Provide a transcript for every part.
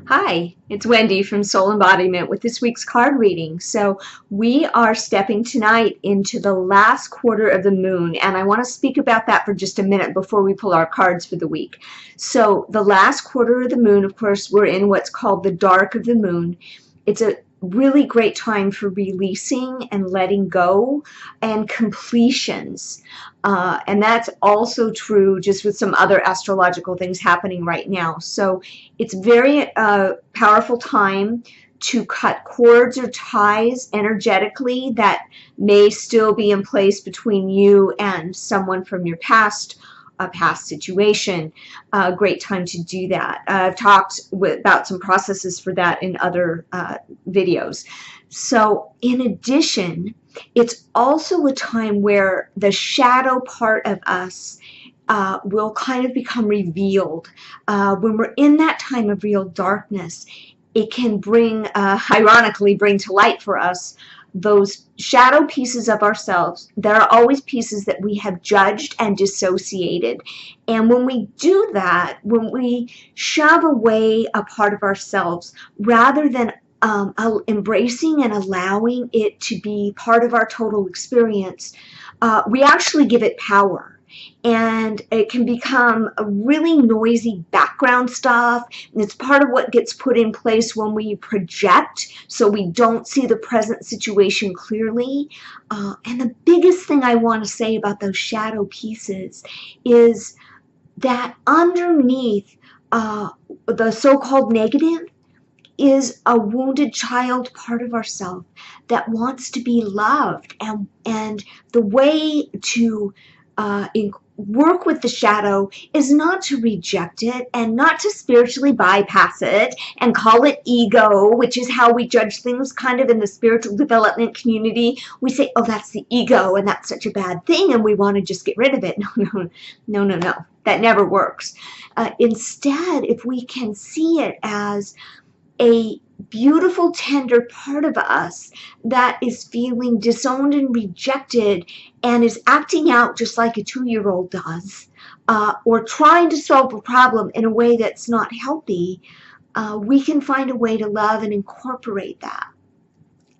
Hi, it's Wendy from Soul Embodiment with this week's card reading. So we are stepping tonight into the last quarter of the moon, and I want to speak about that for just a minute before we pull our cards for the week. So the last quarter of the moon, of course, we're in what's called the dark of the moon. It's a really great time for releasing and letting go and completions. And that's also true just with some other astrological things happening right now. So it's very powerful time to cut cords or ties energetically that may still be in place between you and someone from your past, a past situation. Great time to do that. I've talked about some processes for that in other videos. So in addition, it's also a time where the shadow part of us will kind of become revealed. When we're in that time of real darkness, it can bring, ironically, bring to light for us those shadow pieces of ourselves that are always pieces that we have judged and dissociated. And when we do that, when we shove away a part of ourselves, rather than embracing and allowing it to be part of our total experience, we actually give it power. And it can become a really noisy background stuff. And it's part of what gets put in place when we project, so we don't see the present situation clearly. And the biggest thing I want to say about those shadow pieces is that underneath the so-called negative is a wounded child part of ourselves that wants to be loved. And the way to work with the shadow is not to reject it and not to spiritually bypass it and call it ego, which is how we judge things kind of in the spiritual development community. We say, oh, that's the ego and that's such a bad thing and we want to just get rid of it. No. That never works. Instead, if we can see it as a beautiful, tender part of us that is feeling disowned and rejected and is acting out just like a 2-year-old does, or trying to solve a problem in a way that's not healthy, we can find a way to love and incorporate that.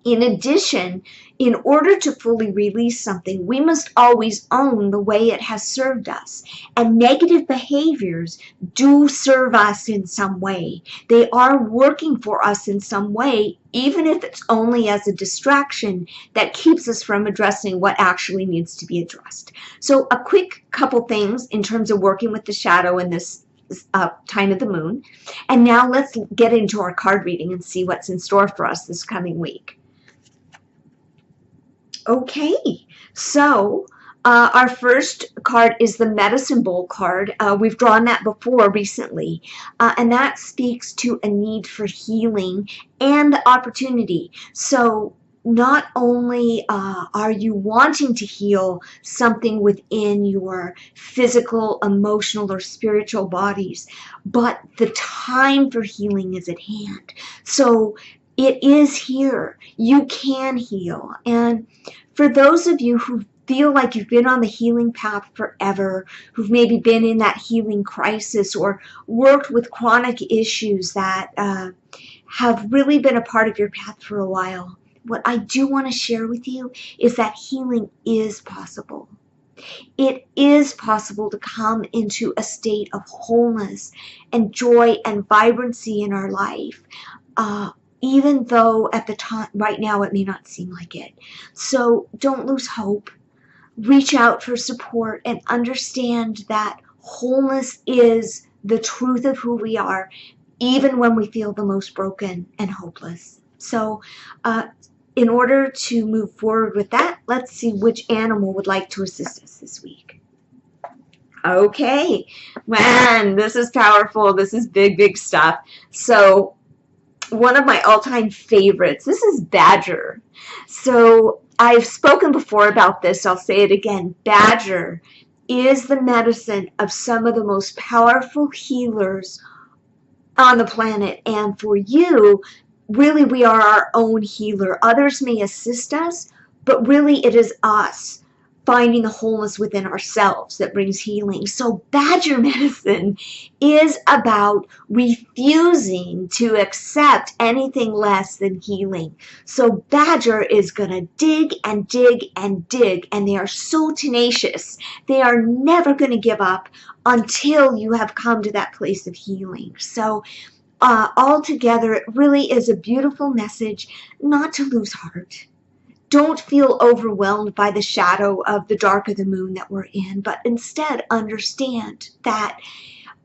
In addition, in order to fully release something, we must always own the way it has served us. And negative behaviors do serve us in some way. They are working for us in some way, even if it's only as a distraction that keeps us from addressing what actually needs to be addressed. So a quick couple things in terms of working with the shadow in this time of the moon. And now let's get into our card reading and see what's in store for us this coming week. Okay, so our first card is the medicine bowl card. We've drawn that before recently, and that speaks to a need for healing and opportunity. So not only are you wanting to heal something within your physical, emotional, or spiritual bodies, but the time for healing is at hand. So it is here. You can heal. And for those of you who feel like you've been on the healing path forever, who've maybe been in that healing crisis or worked with chronic issues that have really been a part of your path for a while, what I do want to share with you is that healing is possible. It is possible to come into a state of wholeness and joy and vibrancy in our life, even though at the time, right now, it may not seem like it. So don't lose hope. Reach out for support and understand that wholeness is the truth of who we are, even when we feel the most broken and hopeless. So in order to move forward with that, let's see which animal would like to assist us this week. Okay, man, this is powerful. This is big stuff. So one of my all-time favorites, this is Badger. So I've spoken before about this. I'll say it again. Badger is the medicine of some of the most powerful healers on the planet. And for you, really, we are our own healer. Others may assist us, but really it is us finding the wholeness within ourselves that brings healing. So Badger medicine is about refusing to accept anything less than healing. So Badger is going to dig and dig and dig, and they are so tenacious. They are never going to give up until you have come to that place of healing. So altogether, it really is a beautiful message not to lose heart. Don't feel overwhelmed by the shadow of the dark of the moon that we're in, but instead understand that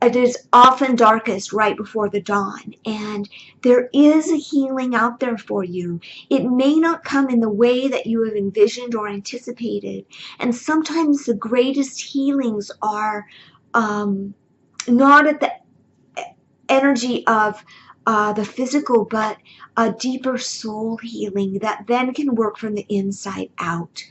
it is often darkest right before the dawn, and there is a healing out there for you. It may not come in the way that you have envisioned or anticipated, and sometimes the greatest healings are not at the energy of the physical, but a deeper soul healing that then can work from the inside out.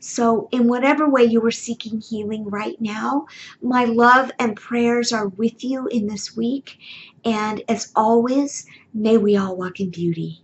So in whatever way you are seeking healing right now, my love and prayers are with you in this week. And as always, may we all walk in beauty.